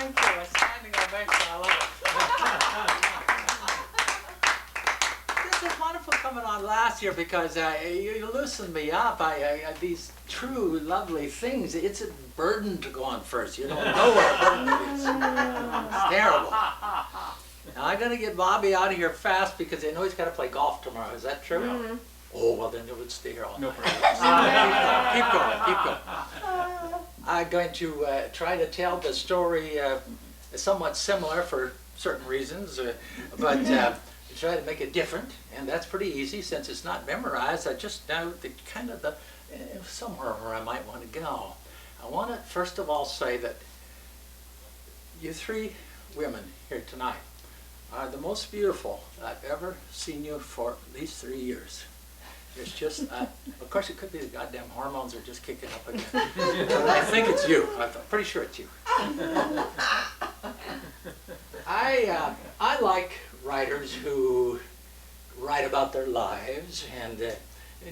Thank you. A standing ovation. I love it. This is wonderful coming on last year because you loosened me up. These true, lovely things. It's a burden to go on first. You don't know what a burden it is. It's terrible. Now, I'm going to get Bobby out of here fast because I know he's got to play golf tomorrow. Is that true? Mm-hmm. Oh, well, then it would stay here all night. Keep going. I'm going to try to tell the story somewhat similar for certain reasons, but try to make it different, and that's pretty easy since it's not memorized. I just know the kind of the somewhere where I might want to go. I want to first of all say that you three women here tonight are the most beautiful I've ever seen you for at least 3 years. It's just, of course it could be the goddamn hormones are just kicking up again. But I think it's you. I'm pretty sure it's you. I like writers who write about their lives, and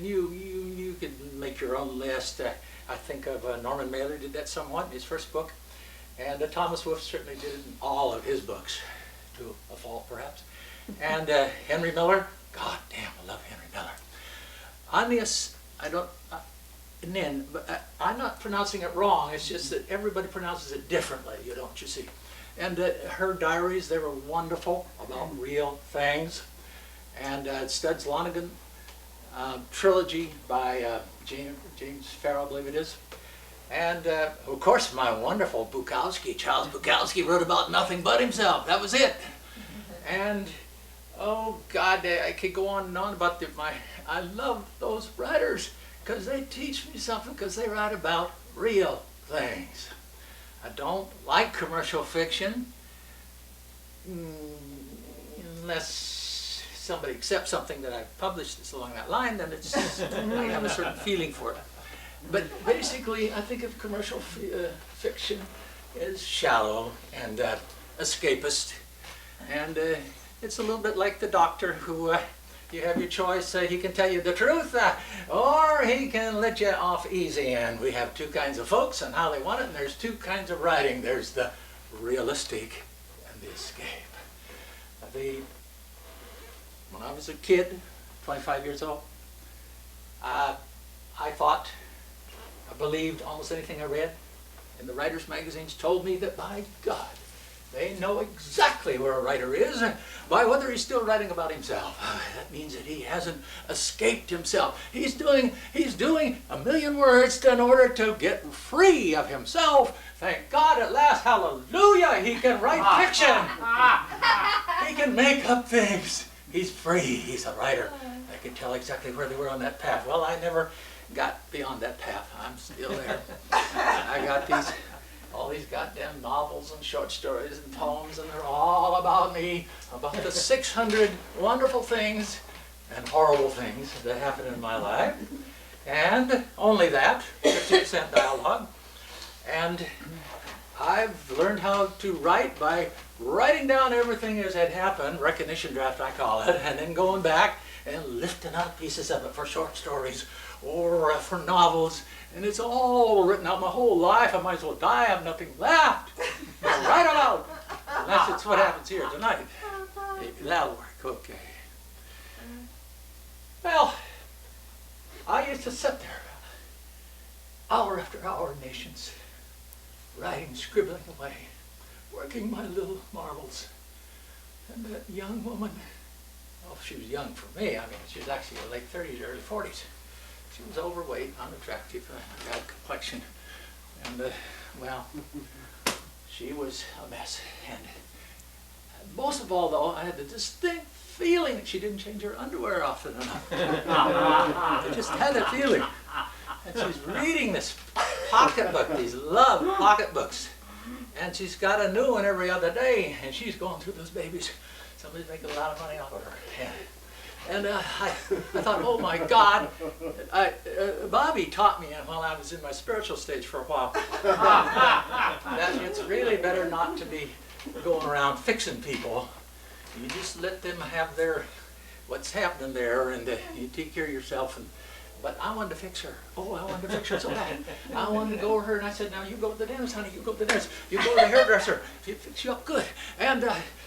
you could make your own list. I think of Norman Mailer did that somewhat in his first book, and Thomas Wolfe certainly did it in all of his books, to a fault perhaps. And Henry Miller, god damn, I love Henry Miller. Anius, I'm not pronouncing it wrong, it's just that everybody pronounces it differently, you see. And her diaries, they were wonderful, about real things. And Studs Lonergan trilogy by James Farrell, I believe it is. And of course my wonderful Bukowski, Charles Bukowski, wrote about nothing but himself, that was it. And oh God, I could go on and on about I love those writers because they teach me something, because they write about real things. I don't like commercial fiction unless somebody accepts something that I've published that's along that line, then it's, I have a certain feeling for it. But basically, I think of commercial fiction as shallow and escapist, and it's a little bit like the doctor who you have your choice. He can tell you the truth or he can let you off easy, and we have two kinds of folks and how they want it, and there's two kinds of writing. There's the realistic and the escape. When I was a kid, 25 years old, I believed almost anything I read, and the writers' magazines told me that, by God, they know exactly where a writer is by whether he's still writing about himself. That means that he hasn't escaped himself. He's doing 1,000,000 words in order to get free of himself. Thank God at last, hallelujah, he can write fiction. He can make up things. He's free, he's a writer. I can tell exactly where they were on that path. Well, I never got beyond that path. I'm still there. I got all these goddamn novels and short stories and poems, and they're all about me, about the 600 wonderful things and horrible things that happen in my life. And only that, 50% dialogue. And I've learned how to write by writing down everything as had happened, recognition draft I call it, and then going back and lifting out pieces of it for short stories or for novels. And it's all written out my whole life. I might as well die, I have nothing left. Write it out. Unless it's what happens here tonight. That'll work, okay. Well, I used to sit there hour after hour, nations, writing, scribbling away, working my little marbles. And that young woman, well, she was young for me. I mean, she was actually in her late 30s, early 40s. She was overweight, unattractive, bad complexion, and well, she was a mess. And most of all, though, I had the distinct feeling that she didn't change her underwear often enough. I just had that feeling. And she's reading this pocketbook, these love pocketbooks, and she's got a new one every other day, and she's going through those babies. Somebody's making a lot of money off of her. And I thought, oh my God, Bobby taught me while I was in my spiritual stage for a while, that it's really better not to be going around fixing people. You just let them have what's happening there, and you take care of yourself, and But I wanted to fix her. Oh, I wanted to fix her so bad. I wanted to go to her, and I said, now you go to the dentist, honey, you go to the dentist. You go to the hairdresser, you fix you up good. And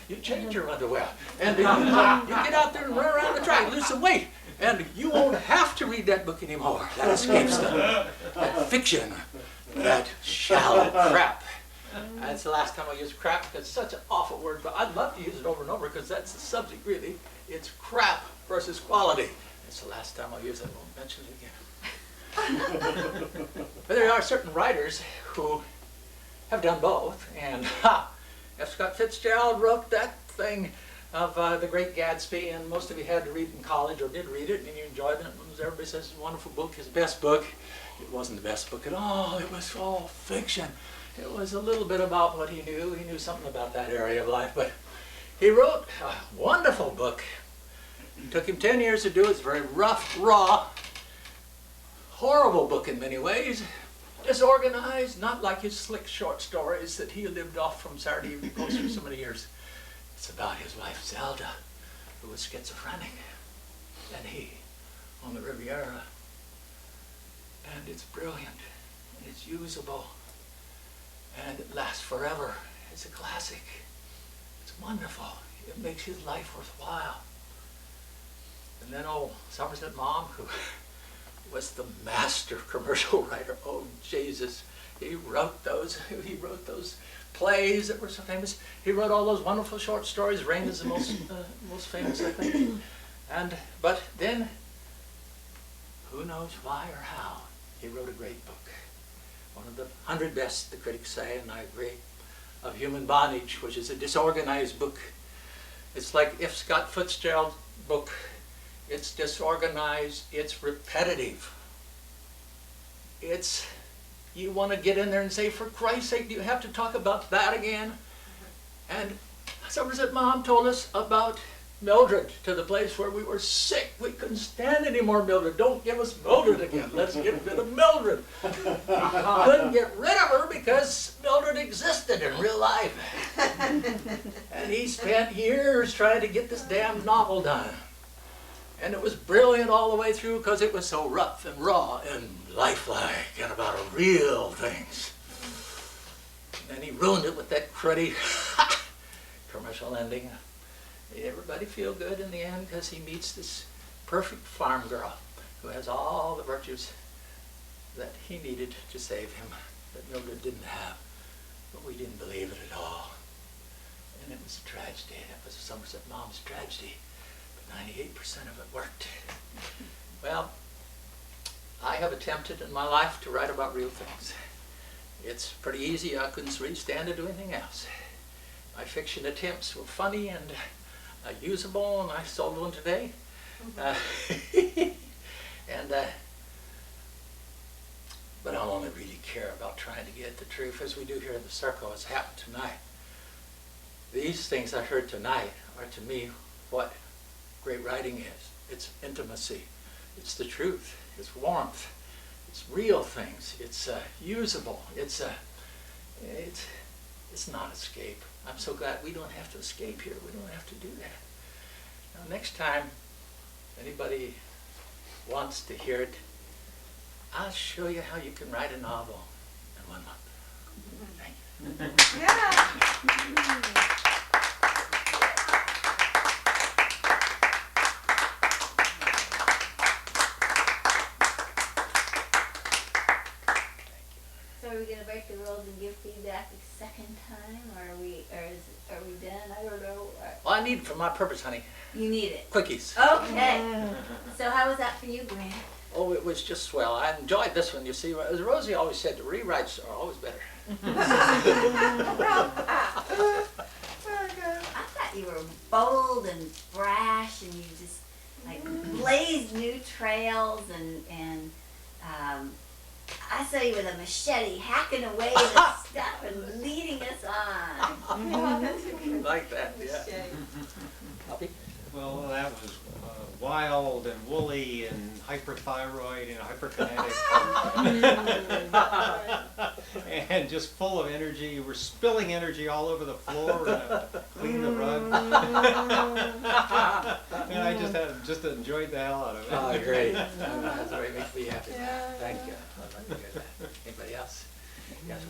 you change your underwear. And you get out there and run around the track, lose some weight. And you won't have to read that book anymore. That escapes them. That fiction, that shallow crap. That's the last time I used crap, because it's such an awful word, but I'd love to use it over and over because that's the subject, really. It's crap versus quality. It's the last time I'll use it. I won't mention it again. But there are certain writers who have done both. And F. Scott Fitzgerald wrote that thing of The Great Gatsby, and most of you had to read it in college or did read it, and you enjoyed it. Everybody says it's a wonderful book, his best book. It wasn't the best book at all. It was all fiction. It was a little bit about what he knew. He knew something about that area of life, but he wrote a wonderful book. It took him 10 years to do it. It's very rough, raw, horrible book in many ways. Disorganized, not like his slick short stories that he lived off from Saturday Evening Post for so many years. It's about his wife Zelda, who was schizophrenic, and he on the Riviera. And it's brilliant, and it's usable, and it lasts forever. It's a classic. It's wonderful. It makes his life worthwhile. And then old Somerset Maugham, who was the master commercial writer. Oh, Jesus. He wrote those plays that were so famous. He wrote all those wonderful short stories. Rain is the most famous, I think. But then, who knows why or how, he wrote a great book. One of the 100 best, the critics say, and I agree, of Human Bondage, which is a disorganized book. It's like F. Scott Fitzgerald's book. It's disorganized, it's repetitive. You want to get in there and say, for Christ's sake, do you have to talk about that again? And Somerset Maugham told us about Mildred, to the place where we were sick. We couldn't stand any more Mildred. Don't give us Mildred again. Let's get rid of Mildred. Couldn't get rid of her because Mildred existed in real life. And he spent years trying to get this damn novel done. And it was brilliant all the way through because it was so rough and raw and lifelike and about real things. And he ruined it with that cruddy commercial ending. Made everybody feel good in the end because he meets this perfect farm girl who has all the virtues that he needed to save him, that Mildred didn't have. But we didn't believe it at all. And it was a tragedy. That was Somerset Maugham's tragedy. 98% of it worked. Well, I have attempted in my life to write about real things. It's pretty easy. I couldn't really stand to do anything else. My fiction attempts were funny and usable, and I sold one today. But I only really care about trying to get the truth, as we do here in the circle, as happened tonight. These things I heard tonight are, to me, what great writing is. It's intimacy. It's the truth. It's warmth. It's real things. It's usable. It's not escape. I'm so glad we don't have to escape here. We don't have to do that. Now, next time anybody wants to hear it, I'll show you how you can write a novel in 1 month. Thank you. Yeah. So are we going to break the rules and give feedback a second time, or are we done? I don't know. Well, I need it for my purpose, honey. You need it. Quickies. Okay. So how was that for you, Grant? Oh, it was just swell. I enjoyed this one, you see. As Rosie always said, the rewrites are always better. I thought you were bold and brash, and you just like blazed new trails, and I saw you with a machete hacking away the stuff and leading us on. Like that, yeah. Copy? Well, that was wild and woolly and hyperthyroid and hyperkinetic. And and just full of energy. You were spilling energy all over the floor to clean the rug. And I just enjoyed the hell out of it. Oh, great. That's what makes me happy. Thank you. I'd like to hear that. Anybody else? Yes.